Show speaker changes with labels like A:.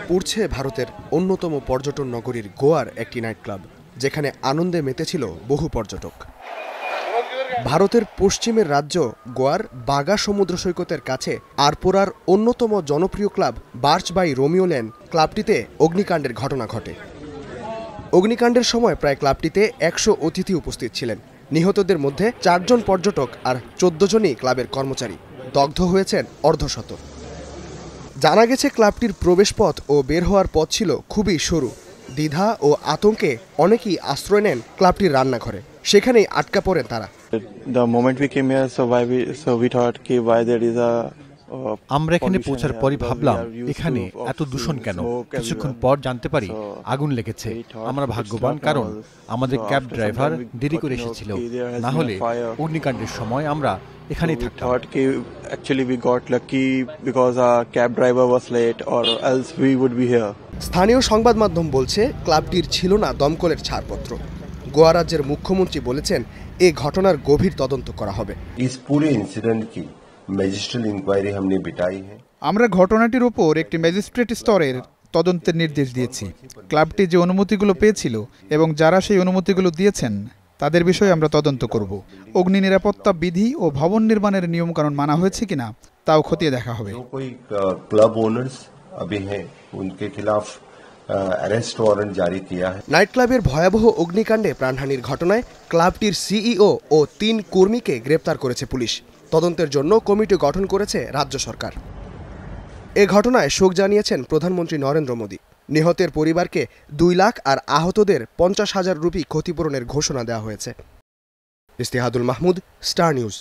A: পুড়ছে ভারতের অন্যতম পর্যটন নগরীর গোয়ার একটি নাইট ক্লাব, যেখানে আনন্দে মেতেছিল বহু পর্যটক। ভারতের পশ্চিমের রাজ্য গোয়ার বাগা সমুদ্র সৈকতের কাছে আরপোরার অন্যতম জনপ্রিয় club Birch by Romeo Lane ক্লাবটিতে অগ্নিকাণ্ডের ঘটনা ঘটে। অগ্নিকাণ্ডের সময় প্রায় ক্লাবটিতে 100 অতিথি উপস্থিত ছিলেন। নিহতদের মধ্যে 4 জন পর্যটক আর 14 জনই ক্লাবের কর্মচারী। দগ্ধ হয়েছেন অর্ধশত। জানা গেছে ক্লাবটির প্রবেশপথ ও বের হওয়ার পথ ছিল খুবই সরু। দ্বিধা ও আতঙ্কে অনেকেই আশ্রয় নেন ক্লাবটির রান্নাঘরে। সেখানেই আটকা পড়েন তারা।
B: আমরা এখানে পৌঁছার পরই ভাবলাম, এখানে এত দূষণ কেন? কিছুক্ষণ পর জানতে পারি আগুন লেগেছে। আমরা ভাগ্যবান, কারণ আমাদের ক্যাব ড্রাইভার দেরি করে এসেছিল, না হলে অগ্নিকাণ্ডের সময় আমরা এখানেই থাকতাম।
A: স্থানীয় সংবাদ মাধ্যম বলছে, ক্লাবটির ছিল না দমকলের ছাড়পত্র। গোয়া রাজ্যের মুখ্যমন্ত্রী বলেছেন, এ ঘটনার গভীর তদন্ত করা হবে।
C: আমরা ঘটনাটির উপর একটি ম্যাজিস্ট্রেট স্তরের তদন্তের নির্দেশ দিয়েছি। ক্লাবটি যে অনুমতিগুলো পেয়েছিল এবং যারা সেই অনুমতিগুলো দিয়েছেন তাদের বিষয়ে আমরা তদন্ত করব। অগ্নি নিরাপত্তা বিধি ও ভবন নির্মাণের নিয়মকানুন মানা হয়েছে কিনা তাও খতিয়ে দেখা হবে।
A: নাইট ক্লাবের ভয়াবহ অগ্নিকাণ্ডে প্রাণহানির ঘটনায় ক্লাবটির সিইও ও 3 কর্মীকে গ্রেপ্তার করেছে পুলিশ। তদন্তের জন্য কমিটি গঠন করেছে রাজ্য সরকার। এ ঘটনায় শোক জানিয়েছেন প্রধানমন্ত্রী নরেন্দ্র মোদী। নিহতের পরিবারকে 2 লাখ আর আহতদের 50,000 রুপি ক্ষতিপূরণের ঘোষণা দেওয়া হয়েছে। ইস্তেহাদুল মাহমুদ, স্টার নিউজ।